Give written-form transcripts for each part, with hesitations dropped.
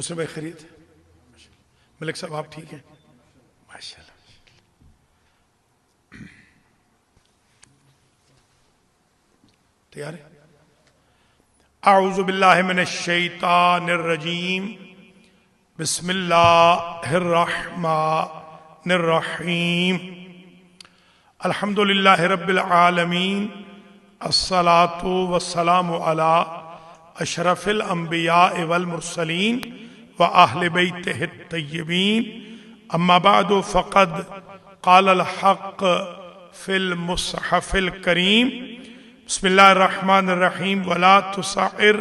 مسلم بھائی خرید ملک صاحب آپ ٹھیک ہیں ماشاءاللہ. تیار ہے؟ اعوذ باللہ من الشیطان الرجیم بسم اللہ الرحمن الرحیم الحمد للہ رب العالمین الصلاة والسلام علی اشرف الانبیاء والمرسلین واہل بیتہ الطیبین اما بعد فقد قال الحق فی المصحف الکریم بسم اللہ الرحمن الرحیم ولا تصعر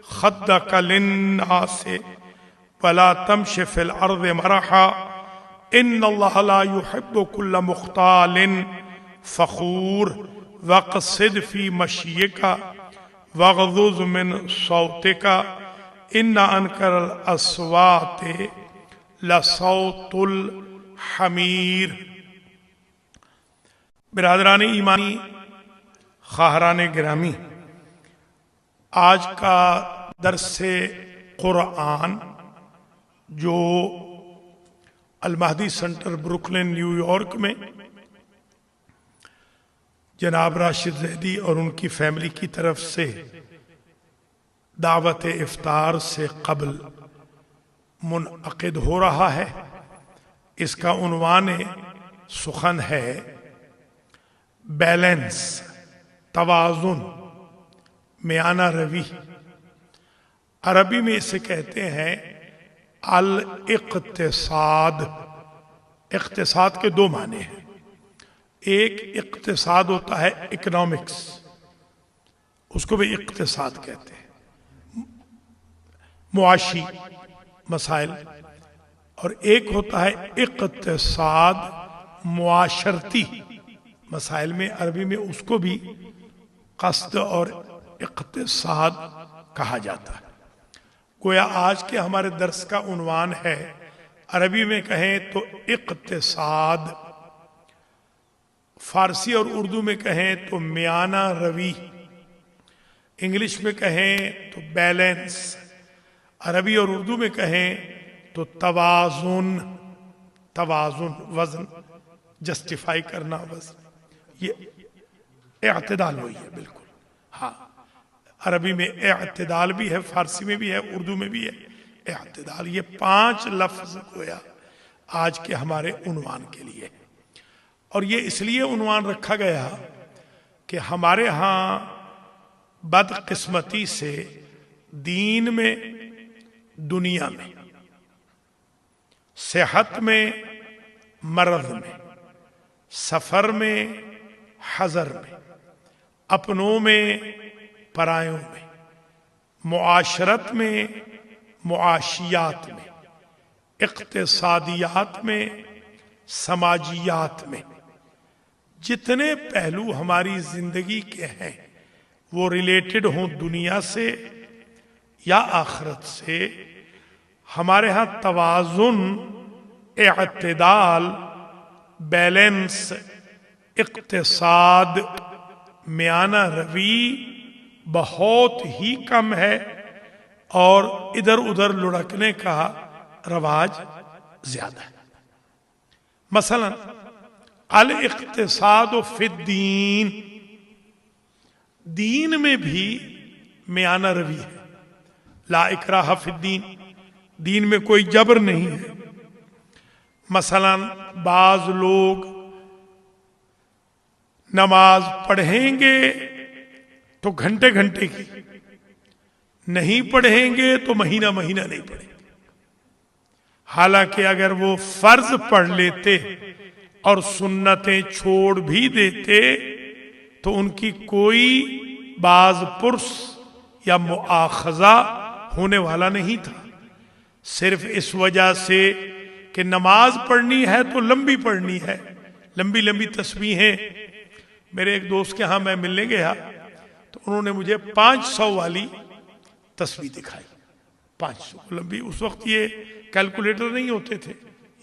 خدک للناس ولا تمش فی الارض مرحا ان اللہ لا يحب كل مختال فخور واقصد فی مشیک واغضض من صوتک ان انکر الاصوات لصوت الحمیر. برادران ایمانی، خواہران گرامی، آج کا درس قرآن جو المہدی سنٹر بروکلن نیو یارک میں جناب راشد زیدی اور ان کی فیملی کی طرف سے دعوت افطار سے قبل منعقد ہو رہا ہے، اس کا عنوان سخن ہے بیلنس، توازن، میانہ روی. عربی میں اسے کہتے ہیں الاقتصاد. اقتصاد کے دو معنی ہیں. ایک اقتصاد ہوتا ہے اکنامکس، اس کو بھی اقتصاد کہتے ہیں، معاشی مسائل. اور ایک ہوتا ہے اقتصاد معاشرتی مسائل میں، عربی میں اس کو بھی قصد اور اقتصاد کہا جاتا ہے. گویا آج کے ہمارے درس کا عنوان ہے، عربی میں کہیں تو اقتصاد، فارسی اور اردو میں کہیں تو میانہ روی، انگلش میں کہیں تو بیلنس، عربی اور اردو میں کہیں تو توازن. توازن وزن، جسٹیفائی کرنا وزن، یہ اعتدال وہی ہے بالکل. ہاں، عربی میں اعتدال بھی ہے، فارسی میں بھی ہے، اردو میں بھی ہے اعتدال. یہ 5 لفظ گویا آج کے ہمارے عنوان کے لیے. اور یہ اس لیے عنوان رکھا گیا کہ ہمارے ہاں بدقسمتی سے دین میں، دنیا میں، صحت میں، مرض میں، سفر میں، حضر میں، اپنوں میں، پرایوں میں، معاشرت میں، معاشیات میں، اقتصادیات میں، سماجیات میں، جتنے پہلو ہماری زندگی کے ہیں وہ ریلیٹڈ ہوں دنیا سے یا آخرت سے، ہمارے ہاں توازن، اعتدال، بیلنس، اقتصاد، میانہ روی بہت ہی کم ہے، اور ادھر ادھر لڑکنے کا رواج زیادہ ہے. مثلا الاقتصاد فی الدین، دین میں بھی میانہ روی ہے. لا اکراہ فی الدین، دین میں کوئی جبر نہیں ہے. مثلا بعض لوگ نماز پڑھیں گے تو گھنٹے گھنٹے کی، نہیں پڑھیں گے تو مہینہ مہینہ نہیں پڑھیں گے. حالانکہ اگر وہ فرض پڑھ لیتے اور سنتیں چھوڑ بھی دیتے تو ان کی کوئی باز پرس یا مؤاخذہ ہونے والا نہیں تھا. صرف اس وجہ سے کہ نماز پڑھنی ہے تو لمبی پڑھنی ہے، لمبی لمبی تسبیحیں. میرے ایک دوست کے ہاں میں ملنے گیا تو انہوں نے مجھے 500 والی تسبیح دکھائی. 500 لمبی. اس وقت یہ کیلکولیٹر نہیں ہوتے تھے،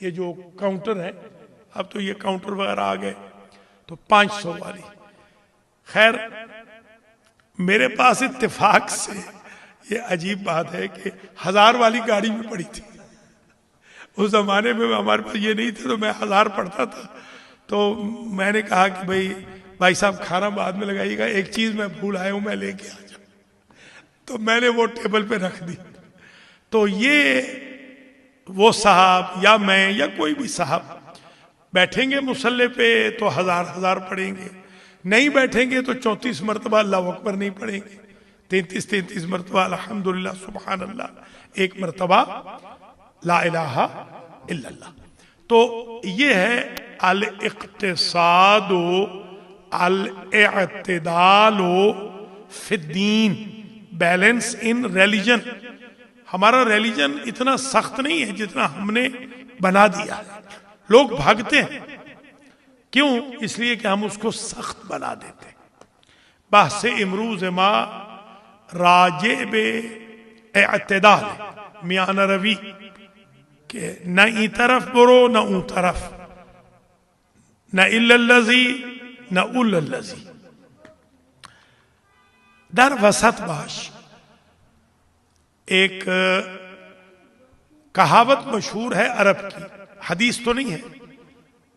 یہ جو کاؤنٹر ہے، اب تو یہ کاؤنٹر وغیرہ آ گئے. تو 500 والی. خیر، میرے پاس اتفاق سے یہ عجیب بات ہے کہ 1000 والی گاڑی بھی پڑی تھی. اس زمانے میں ہمارے پاس یہ نہیں تھے تو میں 1000 پڑھتا تھا. تو میں نے کہا کہ بھائی صاحب کھانا بعد میں لگائیے گا, ایک چیز میں بھول آیا ہوں, میں لے کے آ جاؤں. تو میں نے وہ ٹیبل پہ رکھ دی. تو یہ وہ صاحب یا میں یا کوئی بھی صاحب بیٹھیں گے مصلی پہ تو 1000 پڑھیں گے, نہیں بیٹھیں گے تو 34 مرتبہ اللہ اکبر نہیں پڑھیں گے, 33 مرتبہ الحمدللہ سبحان اللہ, 1 مرتبہ لا الہ الا اللہ. تو یہ ہے الاقتصاد الاعتدال فی الدین, بیلنس ان ریلیجن. ہمارا ریلیجن اتنا سخت نہیں ہے جتنا ہم نے بنا دیا ہے. لوگ بھاگتے ہیں, کیوں؟ اس لیے کہ ہم اس کو سخت بنا دیتے ہیں. بحث امروز ما راجع بے اعتدال میانہ روی کہ نہ ای طرف برو نہ اون طرف, نہ الا الذی نہ اول الذی, در وسط باش. ایک کہاوت مشہور ہے عرب کی, حدیث تو نہیں ہے,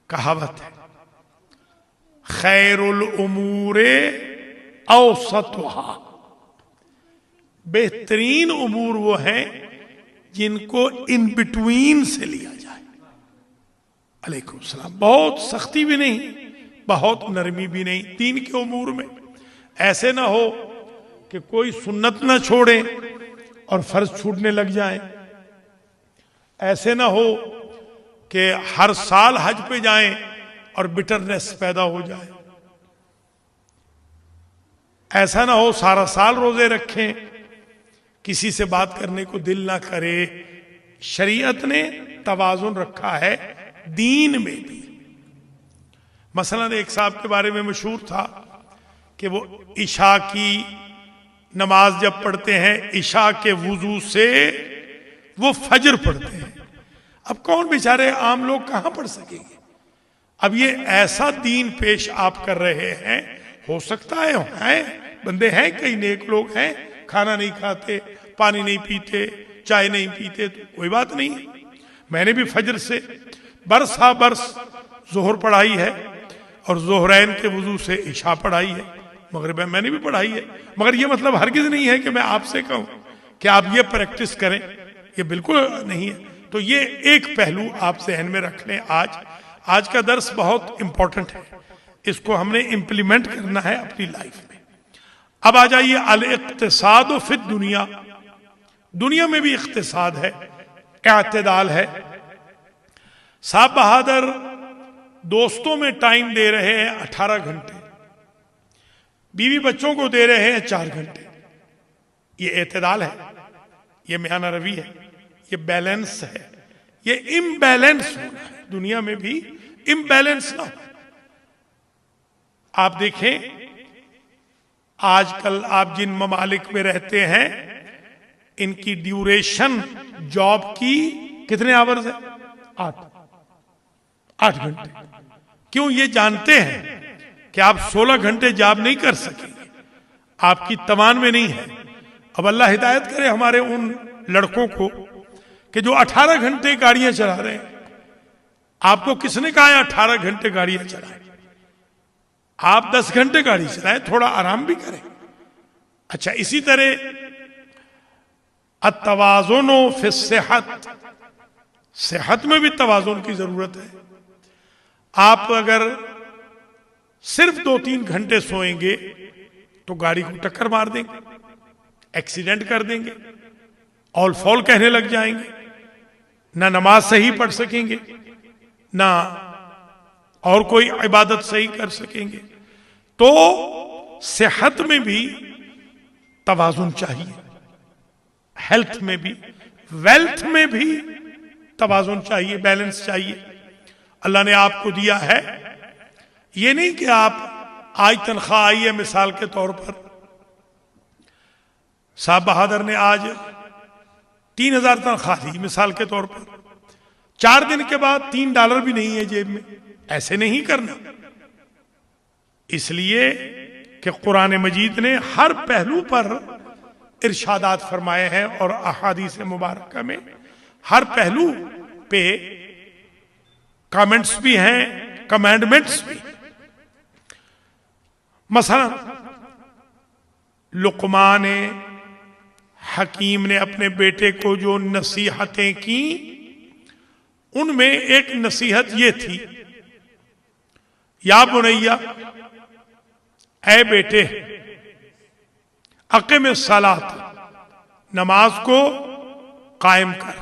کہاوت ہے, خیر الامور اوسطها, بہترین امور وہ ہیں جن کو ان بٹوین سے لیا جائے. علیکم السلام. بہت سختی بھی نہیں, بہت نرمی بھی نہیں دین کے امور میں. ایسے نہ ہو کہ کوئی سنت نہ چھوڑے اور فرض چھوٹنے لگ جائیں. ایسے نہ ہو کہ ہر سال حج پہ جائیں اور بٹرنس پیدا ہو جائے. ایسا نہ ہو سارا سال روزے رکھیں, کسی سے بات کرنے کو دل نہ کرے. شریعت نے توازن رکھا ہے دین میں بھی. مثلا ایک صاحب کے بارے میں مشہور تھا کہ وہ عشاء کی نماز جب پڑھتے ہیں عشاء کے وضو سے وہ فجر پڑھتے ہیں. اب کون بیچارے عام لوگ کہاں پڑھ سکیں گے؟ اب یہ ایسا دین پیش آپ کر رہے ہیں. ہو سکتا ہے بندے ہیں, کئی نیک لوگ ہیں, کھانا نہیں کھاتے, پانی نہیں پیتے, چائے نہیں پیتے, تو کوئی بات نہیں. میں نے بھی فجر سے برس ہا برس ظہر پڑھائی ہے اور ظہرین کے وضو سے عشاء پڑھائی ہے, مغرب میں نے بھی پڑھائی ہے. مگر یہ مطلب ہرگز نہیں ہے کہ میں آپ سے کہوں کہ آپ یہ پریکٹس کریں, یہ بالکل نہیں ہے. تو یہ ایک پہلو آپ ذہن میں رکھ لیں. آج کا درس بہت امپورٹنٹ ہے, اس کو ہم نے امپلیمنٹ کرنا ہے اپنی لائف میں. اب آ جائیے الاقتصاد فی الدنیا. دنیا میں بھی اقتصاد ہے, اعتدال ہے. صاحب بہادر دوستوں میں ٹائم دے رہے ہیں 18 گھنٹے, بیوی بچوں کو دے رہے ہیں 4 گھنٹے. یہ اعتدال ہے, یہ میانہ روی ہے, یہ بیلنس ہے. یہ امبیلنس ہونا ہے, دنیا میں بھی امبیلنس نہ ہو. آپ دیکھیں آج کل آپ جن ممالک میں رہتے ہیں ان کی ڈیوریشن جاب کی کتنے آورز ہے؟ 8 گھنٹے. کیوں؟ یہ جانتے ہیں کہ آپ 16 گھنٹے جاب نہیں کر سکیں گے, آپ کی توان میں نہیں ہے. اب اللہ ہدایت کرے ہمارے ان لڑکوں کو کہ جو 18 گھنٹے گاڑیاں چلا رہے ہیں. آپ کو کس نے کہا ہے 18 گھنٹے گاڑیاں چلائیں؟ آپ 10 گھنٹے گاڑی چلائیں, تھوڑا آرام بھی کریں. اچھا, اسی طرح التوازن فی الصحت, صحت میں بھی توازن کی ضرورت ہے. آپ اگر صرف 2-3 گھنٹے سوئیں گے تو گاڑی کو ٹکر مار دیں گے, ایکسیڈنٹ کر دیں گے, آل فال کہنے لگ جائیں گے, نہ نماز صحیح پڑھ سکیں گے, نہ اور کوئی عبادت صحیح کر سکیں گے. تو صحت میں بھی توازن چاہیے, ہیلتھ میں بھی, ویلتھ میں بھی توازن چاہیے, بیلنس چاہیے. اللہ نے آپ کو دیا ہے, یہ نہیں کہ آپ آج تنخواہ آئی ہے. مثال کے طور پر صاحب بہادر نے آج 3000 تنخواہ لی مثال کے طور پر, 4 دن کے بعد $3 بھی نہیں ہے جیب میں. ایسے نہیں کرنا, اس لیے کہ قرآن مجید نے ہر پہلو پر ارشادات فرمائے ہیں اور احادیث مبارکہ میں ہر پہلو پہ کامنٹس بھی ہیں، کمانڈمنٹس بھی۔ مثلا لقمان حکیم نے اپنے بیٹے کو جو نصیحتیں کی، ان میں ایک نصیحت یہ تھی، یا بنیا، اے بیٹے، اقم الصلاۃ، نماز کو قائم کر،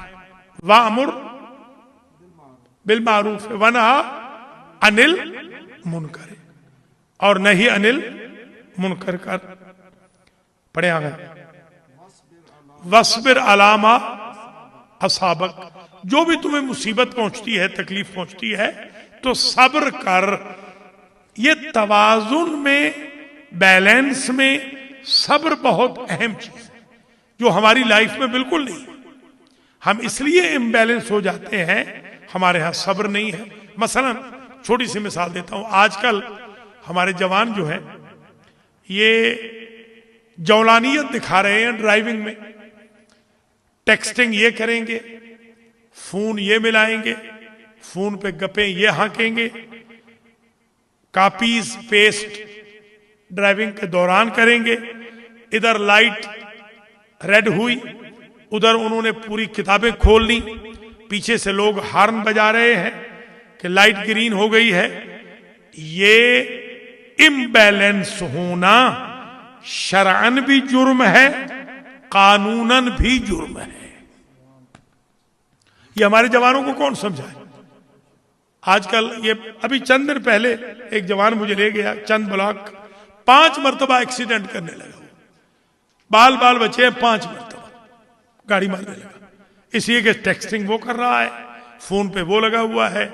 وامر بالمعروف ونہی عن المنکر، اور نہیں عن المنکر کر۔ پڑھیں آگے، وَاصْبِرْ عَلَىٰ مَا أَصَابَكَ، جو بھی تمہیں مصیبت پہنچتی ہے، تکلیف پہنچتی ہے تو صبر کر۔ یہ توازن میں، بیلنس میں صبر بہت اہم چیز ہے، جو ہماری لائف میں بالکل نہیں ہے۔ ہم اس لیے امبیلنس ہو جاتے ہیں، ہمارے ہاں صبر نہیں ہے۔ مثلا چھوٹی سی مثال دیتا ہوں، آج کل ہمارے جوان جو ہیں یہ جولانیت دکھا رہے ہیں ڈرائیونگ میں، ٹیکسٹنگ یہ کریں گے، فون یہ ملائیں گے، فون پہ گپیں یہ ہانکیں گے، کاپیز پیسٹ ڈرائیونگ کے دوران کریں گے، ادھر لائٹ ریڈ ہوئی، ادھر انہوں نے پوری کتابیں کھول لی، پیچھے سے لوگ ہارن بجا رہے ہیں کہ لائٹ گرین ہو گئی ہے۔ یہ امبیلنس ہونا شرعن بھی جرم ہے، قانوناً بھی جرم ہے۔ یہ ہمارے جوانوں کو کون سمجھائے؟ آج کل یہ ابھی چند دن پہلے ایک جوان مجھے لے گیا چند بلاک، 5 مرتبہ ایکسیڈنٹ کرنے لگا، بال بچے 5 مرتبہ گاڑی مارنے لگا، اس لیے کہ ٹیکسٹنگ وہ کر رہا ہے، فون پہ وہ لگا ہوا ہے،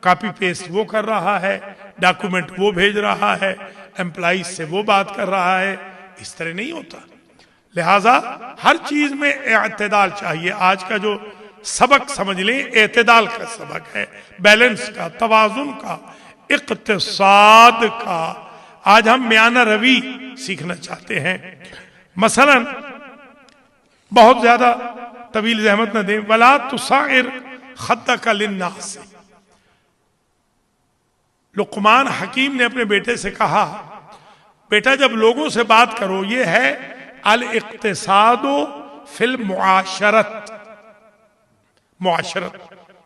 کاپی پیسٹ وہ کر رہا ہے، ڈاکومنٹ وہ بھیج رہا ہے، امپلائیز سے وہ بات کر رہا ہے۔ اس طرح نہیں ہوتا۔ لہٰذا ہر چیز میں اعتدال چاہیے۔ آج کا جو سبق سمجھ لیں، اعتدال کا سبق ہے، بیلنس کا، توازن کا، اقتصاد کا۔ آج ہم میانہ روی سیکھنا چاہتے ہیں۔ مثلا بہت زیادہ طویل زحمت نہ دیں، وَلَا تُصَعِّرْ خَدَّكَ لِلنَّاسِ۔ لقمان حکیم نے اپنے بیٹے سے کہا، بیٹا جب لوگوں سے بات کرو، یہ ہے الاقتصاد فی المعاشرت، معاشرت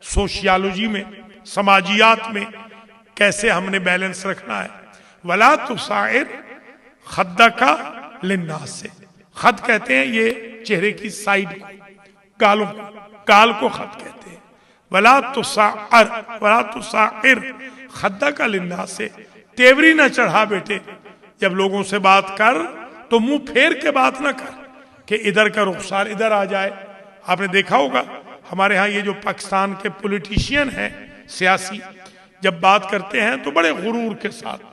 سوشیالوجی میں، سماجیات میں کیسے ہم نے بیلنس رکھنا ہے۔ وَلَا تُصَعِّرْ خَدَّكَ لِلنَّاسِ، خد کہتے ہیں یہ چہرے کی سائیڈ کو، گالوں کو، گال کو خد کہتے ہیں۔ وَلَا تُصَعِّرْ خَدَّكَ لِلنَّاسِ، تیوری نہ چڑھا بیٹے، جب لوگوں سے بات کر تو منہ پھیر کے بات نہ کر کہ ادھر کا رخسار ادھر آ جائے۔ آپ نے دیکھا ہوگا ہمارے ہاں یہ جو پاکستان کے پولیٹیشین ہیں، سیاسی، جب بات کرتے ہیں تو بڑے غرور کے ساتھ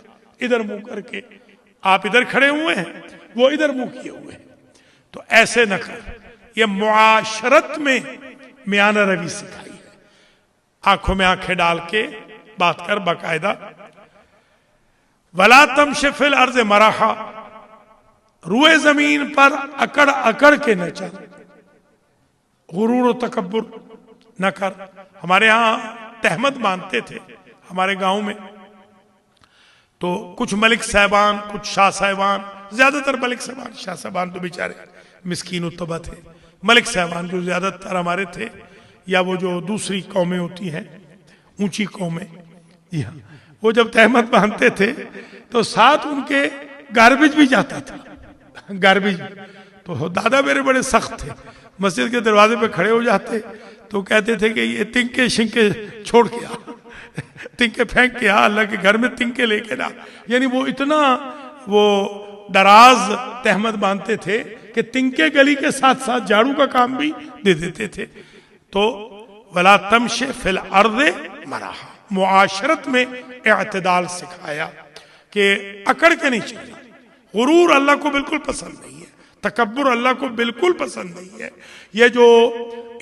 ادھر منہ کر کے، آپ ادھر کھڑے ہوئے ہیں، وہ ادھر منہ کیے ہوئے ہیں، تو ایسے نہ کر۔ یہ معاشرت میں میانہ روی سکھائی ہے، آنکھوں میں آنکھیں ڈال کے بات کر باقاعدہ۔ وَلَا تَمْشِ فِي الْأَرْضِ مَرَحًا، روئے زمین پر اکڑ اکڑ کے نہ چل، غرور و تکبر نہ کر۔ ہمارے ہاں تہمت مانتے تھے ہمارے گاؤں میں، تو کچھ ملک صاحبان، کچھ شاہ صاحبان، زیادہ تر ملک صاحبان، شاہ صاحبان تو بیچارے مسکین الطبع تھے، ملک صاحبان جو زیادہ تر ہمارے تھے، یا وہ جو دوسری قومیں ہوتی ہیں، اونچی قومیں، جی ہاں، وہ جب تہمت مانتے تھے تو ساتھ ان کے گاربیج بھی جاتا تھا، گاربیج۔ تو دادا میرے بڑے سخت تھے، مسجد کے دروازے پہ کھڑے ہو جاتے تو کہتے تھے کہ یہ تنکے شنکے چھوڑ کے آ، تنکے پھینک کے آ، اللہ کے گھر میں تنکے لے کے نہ۔ یعنی وہ اتنا وہ دراز تہمت مانتے تھے کہ تنکے گلی کے ساتھ ساتھ جھاڑو کا کام بھی دے دیتے تھے۔ تو وَلَا تَمْشِ فِي الْأَرْضِ مَرَحًا، معاشرت میں اعتدال سکھایا کہ اکڑ کے نہیں چلنا۔ غرور اللہ کو بالکل پسند نہیں ہے، تکبر اللہ کو بالکل پسند نہیں ہے۔ یہ جو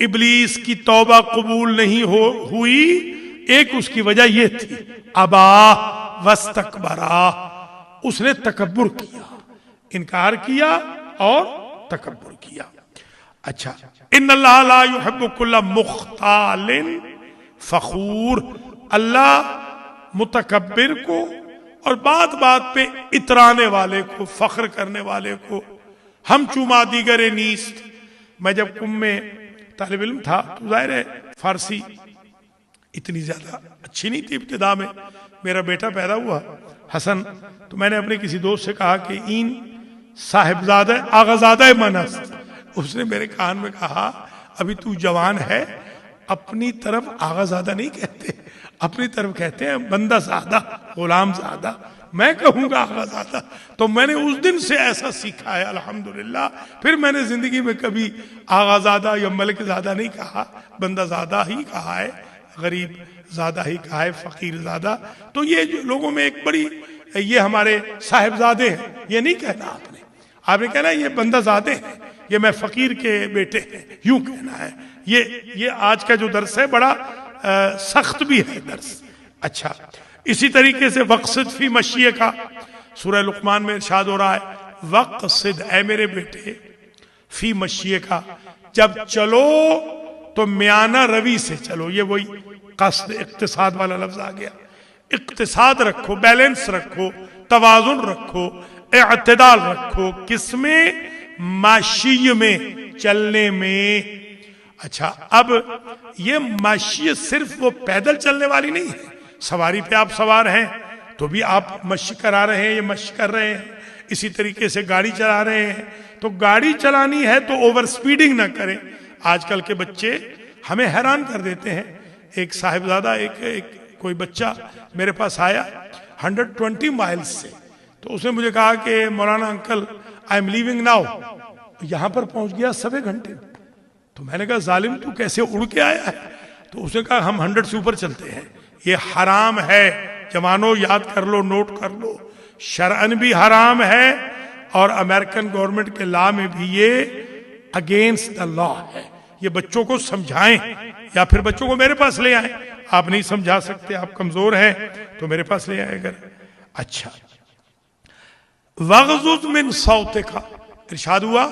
ابلیس کی توبہ قبول نہیں ہوئی، ایک اس کی وجہ یہ تھی، ابا واستکبرا، اس نے تکبر کیا، انکار کیا اور تکبر کیا. اچھا، ان اللہ لا یحب کل مختال فخور، اللہ متکبر کو اور بات بات پہ اترانے والے کو، فخر کرنے والے کو، ہم چوما دیگر نیست. میں جب قم میں طالب علم تھا تو ظاہر ہے فارسی اتنی زیادہ اچھی نہیں تھی. ابتدا میں میرا بیٹا پیدا ہوا حسن، تو میں نے اپنے کسی دوست سے کہا کہ این صاحبزادہ آغازادہ منست. اس نے میرے کان میں کہا ابھی تو جوان ہے، اپنی طرف آغازادہ نہیں کہتے، اپنی طرف کہتے ہیں بندہ زادہ، غلام زادہ. میں کہوں گا آغازادہ. تو میں نے اس دن سے ایسا سیکھا ہے الحمدللہ. پھر میں نے زندگی میں کبھی آغازادہ یا ملک زادہ نہیں کہا، بندہ زادہ ہی کہا ہے، غریب زادہ ہی کہا ہے، فقیر زادہ. تو یہ جو لوگوں میں ایک بڑی، یہ ہمارے صاحبزادے ہیں، یہ نہیں کہنا آپ نے کہنا یہ بندہ زادے ہیں، یہ میں فقیر کے بیٹے ہیں، یوں کہنا ہے. یہ آج کا جو درس ہے بڑا سخت بھی ہے درس. اچھا، اسی طریقے سے وقصد فی مشیے کا سورہ لقمان میں ارشاد ہو رہا ہے، وقصد اے میرے بیٹے، فی مشیے کا، جب چلو تو میانہ روی سے چلو. یہ وہی قصد اقتصاد والا لفظ آ گیا. اقتصاد رکھو، بیلنس رکھو، توازن رکھو، اعتدال رکھو. کس میں؟ ماشی میں، چلنے میں. اچھا، اب یہ ماشی صرف وہ پیدل چلنے والی نہیں ہے. سواری پہ آپ سوار ہیں تو بھی آپ مشی کرا رہے ہیں، یہ مشی کر رہے ہیں. اسی طریقے سے گاڑی چلا رہے ہیں تو گاڑی چلانی ہے تو اوور سپیڈنگ نہ کریں. آج کل کے بچے ہمیں حیران کر دیتے ہیں. ایک صاحبزادہ ایک کوئی بچہ میرے پاس آیا 120 مائلز سے، تو اس نے مجھے کہا کہ مولانا uncle I am living now. یہاں پر پہنچ گیا 7 گھنٹے. تو میں نے کہا ظالم تو کیسے اڑ کے آیا ہے؟ تو اس نے کہا ہم 100 سے اوپر چلتے ہیں. یہ حرام ہے جوانوں، یاد کر لو، نوٹ کر لو. شرعن بھی حرام ہے اور امریکن گورنمنٹ کے لا میں بھی یہ اگینسٹ دا لا ہے. یہ بچوں کو سمجھائیں یا پھر بچوں کو میرے پاس لے آئیں. آپ نہیں سمجھا سکتے، آپ کمزور ہیں تو میرے پاس لے آئے اگر. اچھا، وغضض من صوتک، ارشاد ہوا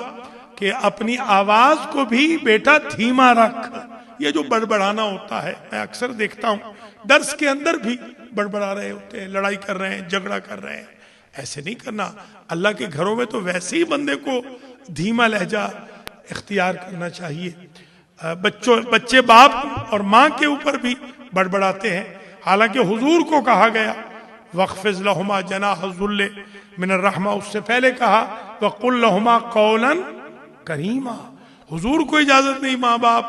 کہ اپنی آواز کو بھی بیٹا دھیما رکھ. یہ جو بڑبڑانا ہوتا ہے، میں اکثر دیکھتا ہوں درس کے اندر بھی بڑبڑا رہے ہوتے ہیں، لڑائی کر رہے ہیں، جھگڑا کر رہے ہیں. ایسے نہیں کرنا. اللہ کے گھروں میں تو ویسے ہی بندے کو دھیما لہجہ اختیار کرنا چاہیے. بچے باپ اور ماں کے اوپر بھی بڑبڑاتے ہیں، حالانکہ حضور کو کہا گیا وَاخْفِضْ لَهُمَا جَنَاحَ الذُّلِّ مِنَ الرَّحْمَةِ. اس سے پہلے کہا وَقُلْ لَهُمَا قَوْلًا كَرِيمًا. حضور کو اجازت نہیں ماں باپ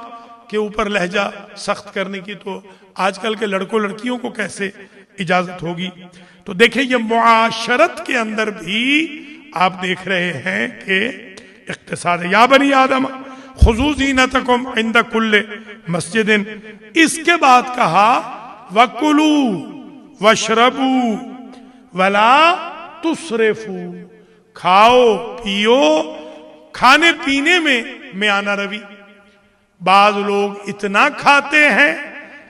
کے اوپر لہجہ سخت کرنے کی، تو آج کل کے لڑکوں لڑکیوں کو کیسے اجازت ہوگی؟ تو دیکھیں یہ معاشرت کے اندر بھی آپ دیکھ رہے ہیں کہ اقتصاد. یا بنی آدم خذوا زینتکم عند کل مسجد. اس کے بعد کہا وَكُلُوا وَاشْرَبُوا وَلَا تُسْرِفُوا. کھاؤ پیو، کھانے پینے میں میانہ روی. بعض لوگ اتنا کھاتے ہیں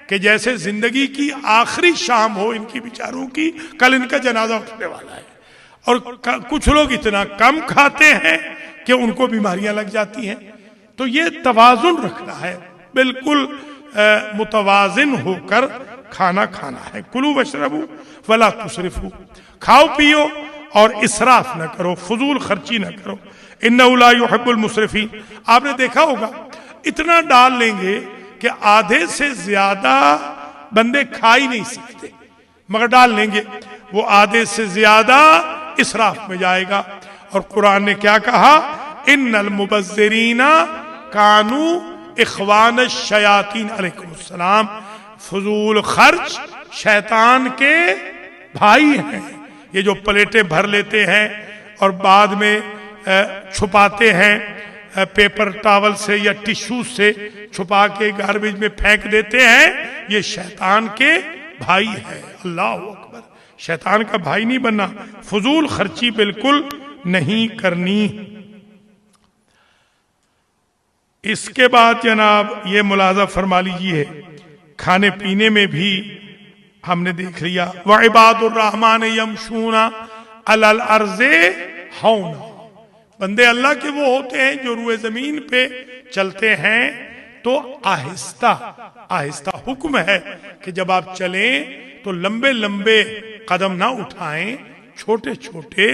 کہ جیسے زندگی کی آخری شام ہو ان کی بیچاروں کی، کل ان کا جنازہ اٹھنے والا ہے. اور کچھ لوگ اتنا کم کھاتے ہیں کہ ان کو بیماریاں لگ جاتی ہیں. تو یہ توازن رکھنا ہے، بالکل متوازن ہو کر کھانا ہے. کلوا واشربوا ولا تسرفوا. کھاؤ پیو اور اسراف نہ کرو، فضول خرچی نہ کرو. انہ لا يحب المسرفین. آپ نے دیکھا ہوگا اتنا ڈال لیں گے کہ آدھے سے زیادہ بندے کھا ہی نہیں سکتے، مگر ڈال لیں گے وہ آدھے سے زیادہ اسراف میں جائے گا. اور قرآن نے کیا کہا؟ ان المبذرین کانوا اخوان الشیاطین. علیکم السلام. فضول خرچ شیطان کے بھائی ہیں. یہ جو پلیٹیں بھر لیتے ہیں اور بعد میں چھپاتے ہیں پیپر ٹاول سے یا ٹشو سے چھپا کے گاربیج میں پھینک دیتے ہیں، یہ شیطان کے بھائی ہے. اللہ اکبر. شیطان کا بھائی نہیں بننا، فضول خرچی بالکل نہیں کرنی. اس کے بعد جناب یہ ملاحظہ فرما لیجیے، کھانے پینے میں بھی ہم نے دیکھ لیا وَعِبَادُ الرَّحْمَنِ يَمْشُونَ عَلَى الْأَرْضِ هَوْنًا. بندے اللہ کے وہ ہوتے ہیں جو روئے زمین پہ چلتے ہیں تو آہستہ آہستہ حکم ہے کہ جب آپ چلیں تو لمبے لمبے قدم نہ اٹھائیں، چھوٹے چھوٹے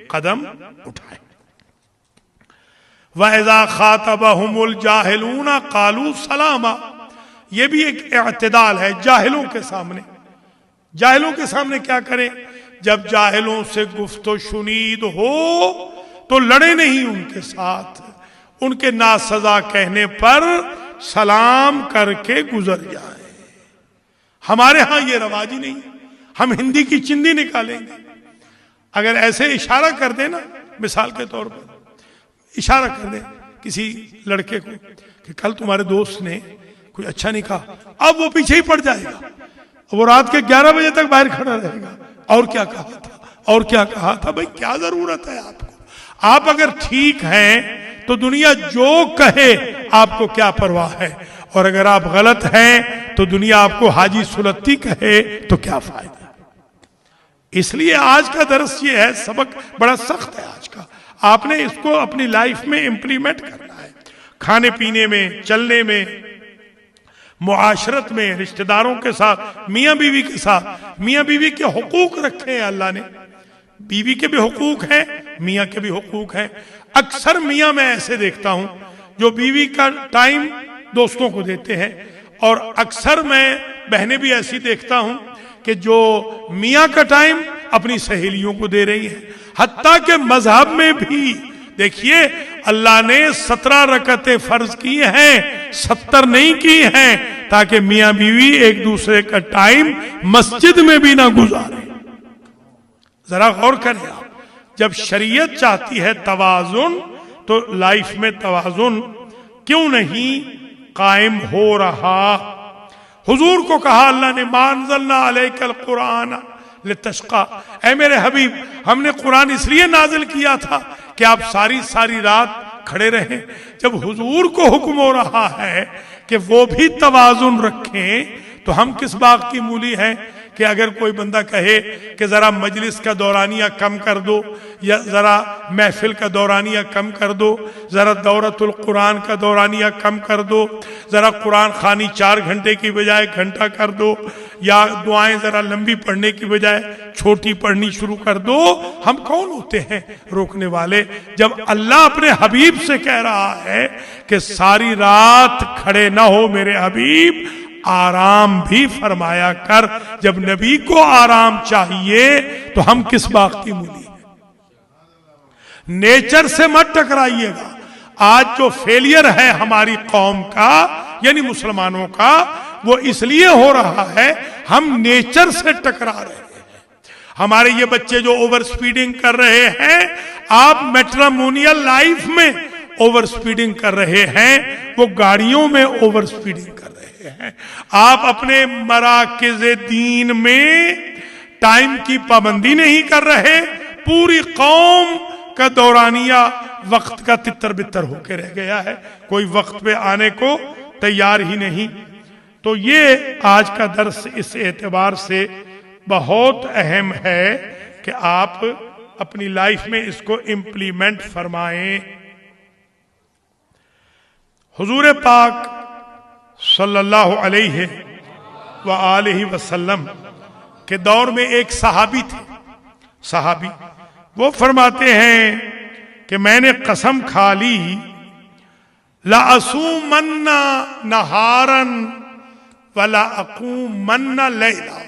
قدم اٹھائیں۔ وَإِذَا خَاطَبَهُمُ الْجَاهِلُونَ قَالُوا سَلَامًا، یہ بھی ایک اعتدال ہے جاہلوں کے سامنے۔ جاہلوں کے سامنے کیا کریں؟ جب جاہلوں سے گفت و شنید ہو تو لڑے نہیں ان کے ساتھ، ان کے ناسزا کہنے پر سلام کر کے گزر جائیں۔ ہمارے ہاں یہ رواج ہی نہیں، ہم ہندی کی چندی نکالیں گے۔ اگر ایسے اشارہ کر دیں نا، مثال کے طور پر اشارہ کر دیں کسی لڑکے کو کہ کل تمہارے دوست نے کوئی اچھا نہیں کہا، اب وہ پیچھے ہی پڑ جائے گا، وہ رات کے 11 بجے تک باہر کھڑا رہے گا، اور کیا کہا تھا اور کیا کہا تھا۔ بھائی کیا ضرورت ہے آپ کو؟ آپ اگر ٹھیک ہیں تو دنیا جو کہے آپ کو کیا پرواہ ہے، اور اگر آپ غلط ہیں تو دنیا آپ کو حاجی سلطی کہے تو کیا فائدہ۔ اس لیے آج کا درس یہ ہے، سبق بڑا سخت ہے آج کا، آپ نے اس کو اپنی لائف میں امپلیمنٹ کرنا ہے، کھانے پینے میں، چلنے میں، معاشرت میں، رشتہ داروں کے ساتھ، میاں بیوی کے ساتھ۔ میاں بیوی کے حقوق رکھے ہیں اللہ نے، بیوی کے بھی حقوق ہیں، میاں کے بھی حقوق ہیں۔ اکثر میاں میں ایسے دیکھتا ہوں جو بیوی کا ٹائم دوستوں کو دیتے ہیں، اور اکثر میں بہنیں بھی ایسی دیکھتا ہوں کہ جو میاں کا ٹائم اپنی سہیلیوں کو دے رہی ہیں۔ حتیٰ کہ مذہب میں بھی دیکھیے اللہ نے 17 رکعتیں فرض کی ہیں، 70 نہیں کی ہیں، تاکہ میاں بیوی ایک دوسرے کا ٹائم مسجد میں بھی نہ گزارے۔ ذرا غور کریں آپ، جب شریعت چاہتی ہے توازن تو لائف میں توازن کیوں نہیں قائم ہو رہا؟ حضور کو کہا اللہ نے ما انزلنا علیک القرآن لتشقى، اے میرے حبیب ہم نے قرآن اس لیے نازل کیا تھا کہ آپ ساری رات کھڑے رہیں۔ جب حضور کو حکم ہو رہا ہے کہ وہ بھی توازن رکھیں تو ہم کس بات کی مولی ہیں کہ اگر کوئی بندہ کہے کہ ذرا مجلس کا دورانیہ کم کر دو، یا ذرا محفل کا دورانیہ کم کر دو، ذرا دورۃ القرآن کا دورانیہ کم کر دو، ذرا قرآن خوانی 4 گھنٹے کی بجائے گھنٹہ کر دو، یا دعائیں ذرا لمبی پڑھنے کی بجائے چھوٹی پڑھنی شروع کر دو، ہم کون ہوتے ہیں روکنے والے؟ جب اللہ اپنے حبیب سے کہہ رہا ہے کہ ساری رات کھڑے نہ ہو میرے حبیب، آرام بھی فرمایا کر۔ جب نبی کو آرام چاہیے تو ہم کس بات کی مولی ہیں؟ نیچر سے مت ٹکرائیے گا۔ آج جو فیلئر ہے ہماری قوم کا یعنی مسلمانوں کا، وہ اس لیے ہو رہا ہے ہم نیچر سے ٹکرا رہے ہیں۔ ہمارے یہ بچے جو اوور سپیڈنگ کر رہے ہیں، آپ میٹرامونیل لائف میں اوور سپیڈنگ کر رہے ہیں، وہ گاڑیوں میں اوور سپیڈنگ کر رہے ہیں۔ آپ اپنے مراکز دین میں ٹائم کی پابندی نہیں کر رہے، پوری قوم کا دورانیہ وقت کا تتر بتر ہو کے رہ گیا ہے، کوئی وقت پہ آنے کو تیار ہی نہیں۔ تو یہ آج کا درس اس اعتبار سے بہت اہم ہے کہ آپ اپنی لائف میں اس کو امپلیمنٹ فرمائیں۔ حضور پاک صلی اللہ علیہ وآلہ وسلم کے دور میں ایک صحابی وہ فرماتے ہیں کہ میں نے قسم کھا لی لَأَصُومَنَّ نَهَارًا وَلَأَقُومَنَّ لَيْلًا،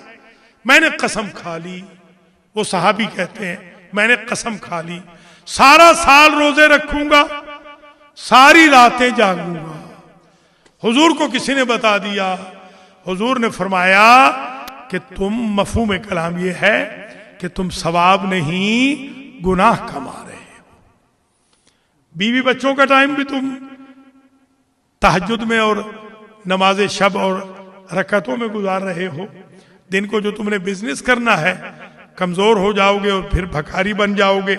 میں نے قسم کھا لی، وہ صحابی کہتے ہیں میں نے قسم کھا لی سارا سال روزے رکھوں گا، ساری راتیں جاگوں گا۔ حضور کو کسی نے بتا دیا، حضور نے فرمایا کہ تم، مفہوم کلام یہ ہے کہ تم ثواب نہیں گناہ کما رہے ہو۔ بیوی بچوں کا ٹائم بھی تم تہجد میں اور نماز شب اور رکعتوں میں گزار رہے ہو، دن کو جو تم نے بزنس کرنا ہے کمزور ہو جاؤ گے اور پھر بھکاری بن جاؤ گے،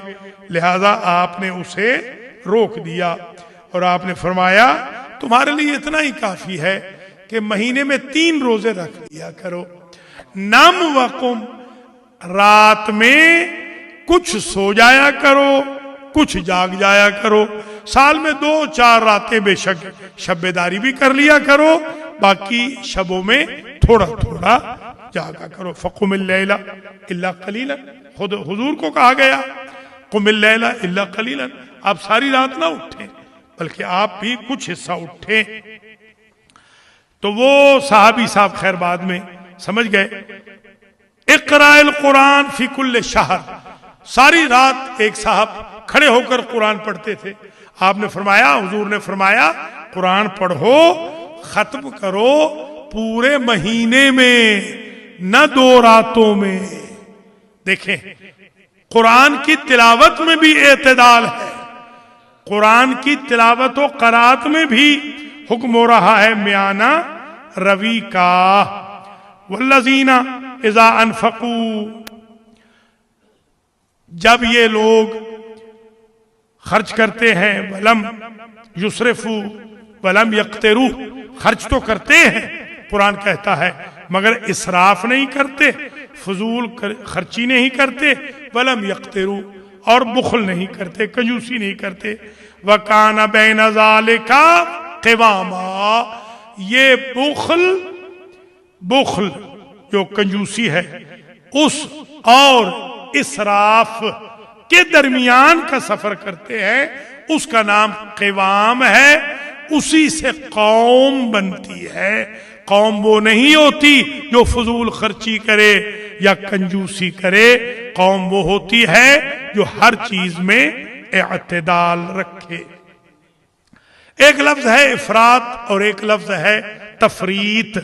لہذا آپ نے اسے روک دیا اور آپ نے فرمایا تمہارے لیے اتنا ہی کافی ہے کہ مہینے میں 3 روزے رکھ لیا کرو۔ نم وقم، رات میں کچھ سو جایا کرو، کچھ جاگ جایا کرو، سال میں 2-4 راتیں بے شک شب بیداری بھی کر لیا کرو، باقی شبوں میں تھوڑا تھوڑا جاگا کرو۔ فقم اللیل الا قلیلا، خود حضور کو کہا گیا قم اللیل الا قلیلا، آپ ساری رات نہ اٹھیں بلکہ آپ بھی کچھ حصہ اٹھیں۔ تو وہ صحابی صاحب خیر بعد میں سمجھ گئے، اقرأ القرآن فی کل شہر، ساری رات ایک صاحب کھڑے ہو کر قرآن پڑھتے تھے۔ آپ نے فرمایا، حضور نے فرمایا قرآن پڑھو، ختم کرو پورے مہینے میں، نہ 2 راتوں میں۔ دیکھیں قرآن کی تلاوت میں بھی اعتدال ہے، قرآن کی تلاوت و قرات میں بھی حکم ہو رہا ہے میانہ روی کا۔ والذین اذا انفقوا، جب یہ لوگ خرچ کرتے ہیں، ولم یسرفوا ولم یقتروا، خرچ تو کرتے ہیں قرآن کہتا ہے مگر اسراف نہیں کرتے، فضول خرچی نہیں کرتے، ولم یقتروا، اور بخل نہیں کرتے، کنجوسی نہیں کرتے، وَكَانَ بَيْنَ ذَلِكَ قِوَامًا، یہ بخل جو کنجوسی ہے اس اور اسراف کے درمیان کا سفر کرتے ہیں، اس کا نام قوام ہے، اسی سے قوم بنتی ہے۔ قوم وہ نہیں ہوتی جو فضول خرچی کرے یا کنجوسی کرے، قوم وہ ہوتی ہے جو ہر چیز میں اعتدال رکھے۔ ایک لفظ ہے افراط اور ایک لفظ ہے تفریط۔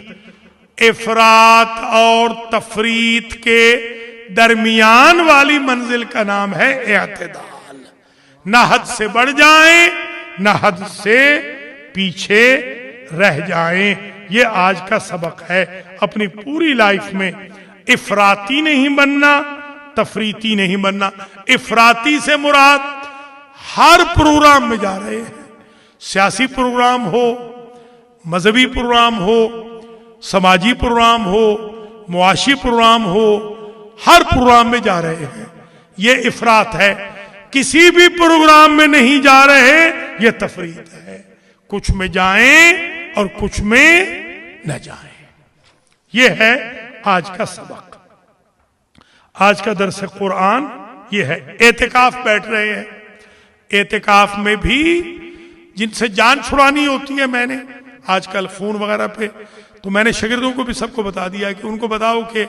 افراط اور تفریط کے درمیان والی منزل کا نام ہے اعتدال، نہ حد سے بڑھ جائیں نہ حد سے پیچھے رہ جائیں۔ یہ آج کا سبق ہے، اپنی پوری لائف میں افراطی نہیں بننا، تفریطی نہیں بننا۔ افراطی سے مراد ہر پروگرام میں جا رہے ہیں، سیاسی پروگرام ہو، مذہبی پروگرام ہو، سماجی پروگرام ہو، معاشی پروگرام ہو، ہر پروگرام میں جا رہے ہیں، یہ افراط ہے۔ کسی بھی پروگرام میں نہیں جا رہے، یہ تفریط ہے۔ کچھ میں جائیں اور کچھ میں نہ جائیں۔ یہ ہے آج کا سبق، آج کا درس قرآن یہ ہے۔ اعتکاف بیٹھ رہے ہیں، اعتکاف میں بھی جن سے جان چھڑانی ہوتی ہے، میں نے آج کل فون وغیرہ پہ تو میں نے شاگردوں کو بھی سب کو بتا دیا کہ ان کو بتاؤ کہ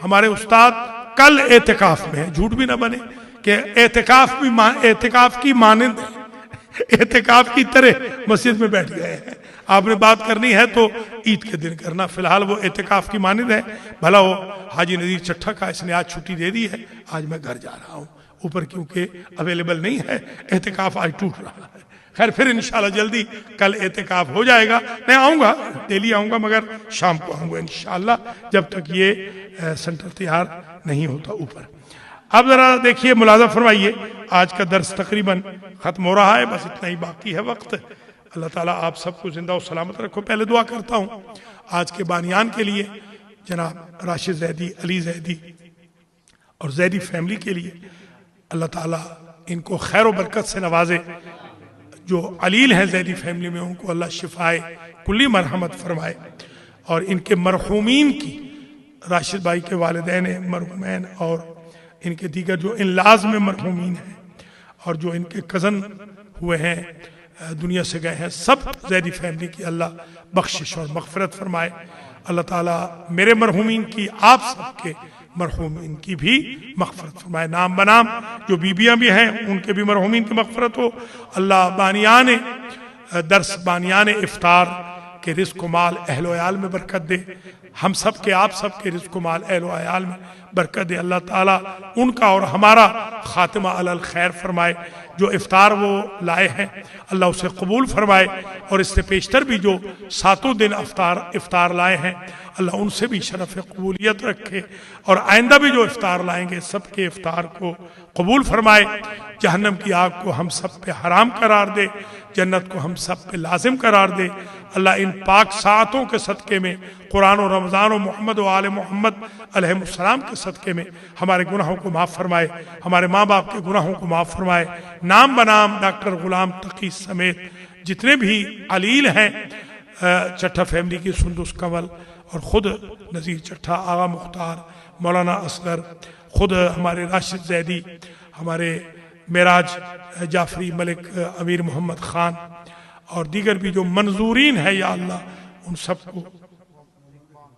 ہمارے استاد کل اعتکاف میں ہے، جھوٹ بھی نہ بنے کہ اعتکاف کی مانند ہے، اعتکاف کی طرح مسجد میں بیٹھ گئے ہیں۔ آپ نے بات کرنی ہے تو عید کے دن کرنا، فی الحال وہ اعتکاف کی مانند ہے۔ بھلا وہ حاجی نذیر چٹھا کا اس نے آج چھٹی دے دی ہے، آج میں گھر جا رہا ہوں، اوپر کیونکہ اویلیبل نہیں ہے، اعتکاف آج ٹوٹ رہا ہے۔ خیر پھر انشاءاللہ جلدی کل اعتکاف ہو جائے گا، میں آؤں گا، ڈیلی آؤں گا مگر شام کو آؤں گا انشاءاللہ، جب تک یہ سنٹر تیار نہیں ہوتا اوپر۔ اب ذرا دیکھیے، ملاحظہ فرمائیے، آج کا درس تقریباً ختم ہو رہا ہے، بس اتنا ہی باقی ہے وقت۔ اللہ تعالیٰ آپ سب کو زندہ و سلامت رکھو۔ پہلے دعا کرتا ہوں آج کے بانیان کے لیے، جناب راشد زیدی، علی زیدی اور زیدی فیملی کے لیے، اللہ تعالیٰ ان کو خیر و برکت سے نوازے۔ جو علیل ہیں زیدی فیملی میں، ان کو اللہ شفائے کلی مرحمت فرمائے، اور ان کے مرحومین کی، راشد بھائی کے والدین مرحومین اور ان کے دیگر جو انلاز میں مرحومین ہیں اور جو ان کے کزن ہوئے ہیں دنیا سے گئے ہیں، سب زیدی فیملی کی اللہ بخشش اور مغفرت فرمائے۔ اللہ تعالیٰ میرے مرحومین کی، آپ سب کے مرحومین کی بھی مغفرت فرمائے۔ نام بنام جو بیویاں بھی ہیں ان کے بھی مرحومین کی مغفرت ہو۔ اللہ بانیان درس، بانیان افطار کے رزق و مال اہل و عیال میں برکت دے، ہم سب کے، آپ سب کے رزق و مال اہل و عیال میں برکت دے۔ اللہ تعالیٰ ان کا اور ہمارا خاتمہ علی الخیر فرمائے۔ جو افطار وہ لائے ہیں اللہ اسے قبول فرمائے، اور اس سے پیشتر بھی جو 7 دن افطار لائے ہیں اللہ ان سے بھی شرف قبولیت رکھے، اور آئندہ بھی جو افطار لائیں گے سب کے افطار کو قبول فرمائے، جہنم کی آگ کو ہم سب پہ حرام قرار دے، جنت کو ہم سب پہ لازم قرار دے۔ اللہ ان پاک ساعتوں کے صدقے میں، قرآن و رمضان و محمد و آل محمد علیہ السلام کے صدقے میں ہمارے گناہوں کو معاف فرمائے، ہمارے ماں باپ کے گناہوں کو معاف فرمائے۔ نام بنام ڈاکٹر غلام تقی سمیت جتنے بھی علیل ہیں، چٹھا فیملی کی سندس کنول اور خود نذیر چٹھا، آغا مختار، مولانا اصغر، خود ہمارے راشد زیدی، ہمارے معراج جعفری، ملک امیر محمد خان، اور دیگر بھی جو منظورین ہے یا اللہ ان سب کو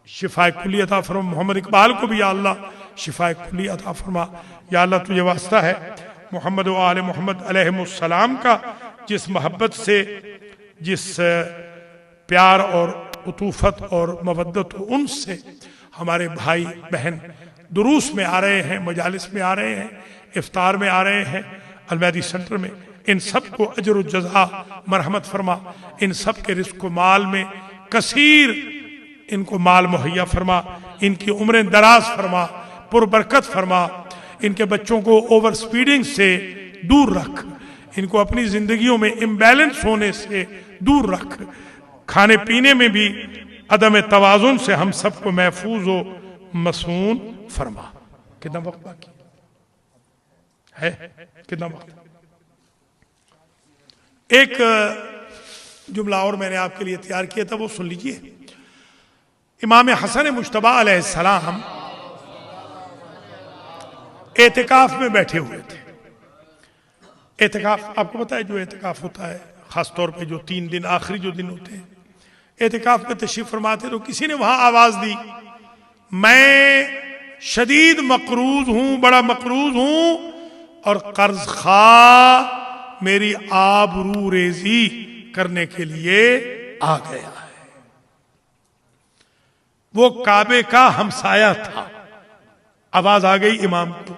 شفاء کلی عطا فرما۔ محمد اقبال کو بھی یا اللہ شفاء کلی عطا فرما۔ یا اللہ تجھے واسطہ ہے محمد و آل محمد علیہ السلام کا، جس محبت سے، جس پیار اور عطوفت اور مودت و انس سے ہمارے بھائی بہن دروس میں آ رہے ہیں، مجالس میں آ رہے ہیں، افطار میں آ رہے ہیں، المہدی سینٹر میں، ان سب کو اجر و جزا مرحمت فرما، ان سب کے رزق و مال میں کثیر ان کو مال مہیا فرما، ان کی عمریں دراز فرما، پر برکت فرما، ان کے بچوں کو اوور سپیڈنگ سے دور رکھ، ان کو اپنی زندگیوں میں امبیلنس ہونے سے دور رکھ، کھانے پینے میں بھی عدم توازن سے ہم سب کو محفوظ و مصون فرما۔ کتنا وقت باقی ہے؟ کتنا وقت؟ ایک جملہ اور میں نے آپ کے لیے تیار کیا تھا، وہ سن لیجئے۔ امام حسن مجتبی علیہ السلام اعتکاف میں بیٹھے ہوئے تھے۔ اعتکاف آپ کو پتا ہے جو اعتکاف ہوتا ہے، خاص طور پہ جو 3 دن آخری جو دن ہوتے ہیں، اعتکاف میں تشریف فرماتے تو کسی نے وہاں آواز دی، میں شدید مقروض ہوں، بڑا مقروض ہوں، اور قرض خواہ میری آبرو ریزی کرنے کے لیے آ گیا ہے۔ وہ کعبے کا ہمسایہ تھا۔ آواز آ گئی امام کو،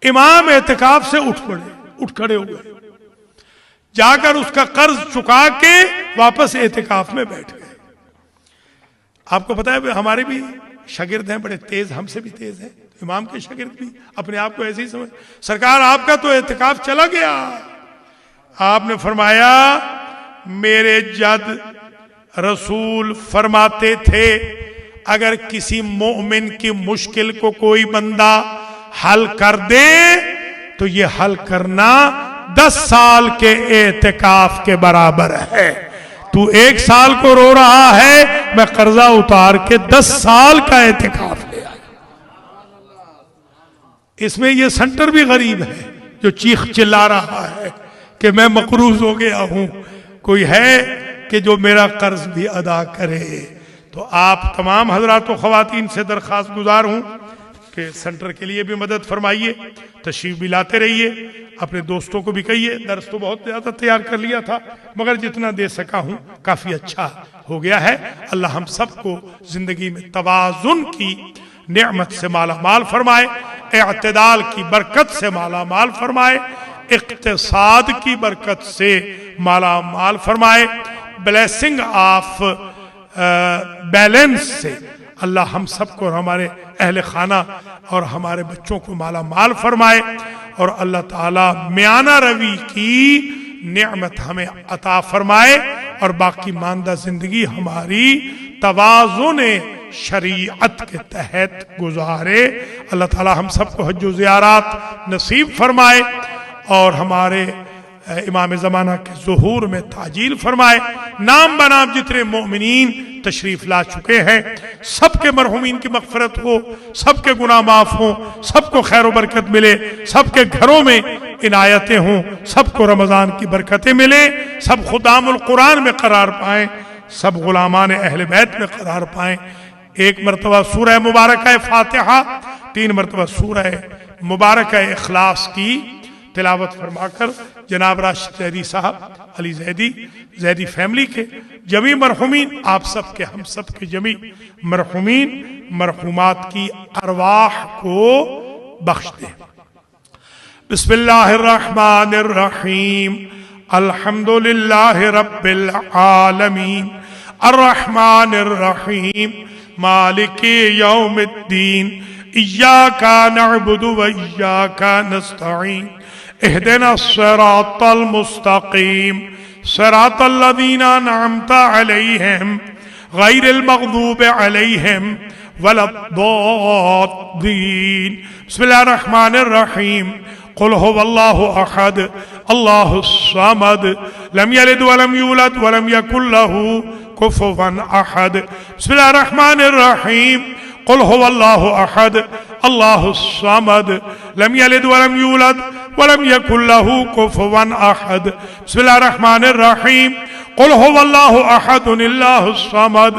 امام اعتکاف سے اٹھ کھڑے ہوئے، جا کر اس کا قرض چکا کے واپس اعتکاف میں بیٹھ گئے۔ آپ کو پتا ہے ہمارے بھی شاگرد ہیں بڑے تیز، ہم سے بھی تیز ہیں، امام کے شاگرد بھی اپنے آپ کو ایسے ہی سمجھ، سرکار آپ کا تو اعتکاف چلا گیا۔ آپ نے فرمایا میرے جد رسول فرماتے تھے اگر کسی مومن کی مشکل کو کوئی بندہ حل کر دے تو یہ حل کرنا 10 سال کے اعتکاف کے برابر ہے۔ تو 1 سال کو رو رہا ہے، میں قرضہ اتار کے 10 سال کا اعتکاف لے آیا۔ اس میں یہ سنٹر بھی غریب ہے جو چیخ چلا رہا ہے کہ میں مقروض ہو گیا ہوں، کوئی ہے کہ جو میرا قرض بھی ادا کرے۔ تو آپ تمام حضرات و خواتین سے درخواست گزار ہوں کہ سنٹر کے لیے بھی مدد فرمائیے، تشریف بھی لاتے رہیے، اپنے دوستوں کو بھی کہیے۔ درس تو بہت زیادہ تیار کر لیا تھا مگر جتنا دے سکا ہوں کافی اچھا ہو گیا ہے۔ اللہ ہم سب کو زندگی میں توازن کی نعمت سے مالا مال فرمائے، اعتدال کی برکت سے مالا مال فرمائے، اقتصاد کی برکت سے مالا مال فرمائے، بلیسنگ آف بیلنس سے اللہ ہم سب کو اور ہمارے اہل خانہ اور ہمارے بچوں کو مالا مال فرمائے، اور اللہ تعالیٰ میانہ روی کی نعمت ہمیں عطا فرمائے، اور باقی ماندہ زندگی ہماری توازن شریعت کے تحت گزارے۔ اللہ تعالیٰ ہم سب کو حج و زیارات نصیب فرمائے، اور ہمارے امام زمانہ کے ظہور میں تعجیل فرمائے۔ نام بنام جتنے مومنین تشریف لا چکے ہیں سب کے مرحومین کی مغفرت ہو، سب کے گناہ معاف ہوں، سب کو خیر و برکت ملے، سب کے گھروں میں عنایتیں ہوں، سب کو رمضان کی برکتیں ملیں، سب خدام القرآن میں قرار پائیں، سب غلامان اہل بیت میں قرار پائیں۔ 1 مرتبہ سورہ مبارکہ فاتحہ، 3 مرتبہ سورہ مبارکہ اخلاص کی تلاوت فرما کر جناب راشد زیدی صاحب، علی زیدی، زیدی فیملی کے جمیع مرحومین، آپ سب کے ہم سب کے جمیع مرحومین مرحومات کی ارواح کو بخش دے۔ بسم اللہ الرحمن الرحیم، الحمدللہ رب العالمین، الرحمن الرحیم، مالك يوم الدين إياك نعبد وإياك نستعين اهدنا الصراط المستقيم صراط الذين أنعمت عليهم غير المغضوب عليهم ولا الضالين. بسم الله الرحمن الرحيم. قل هو الله أحد الله الصمد لم يلد ولم يولد ولم يكن له كفوا أحد. بسم الله الرحمن الرحيم. قل هو الله أحد الله الصمد لم يلد ولم يولد ولم يكن له كفوا أحد. بسم الله الرحمن الرحيم. قل هو الله أحد الله الصمد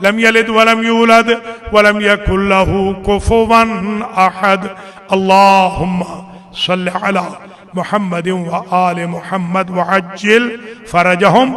لم يلد ولم يولد ولم يكن له كفوا أحد. اللهم صل على محمد وآل محمد وعجل فرجهم.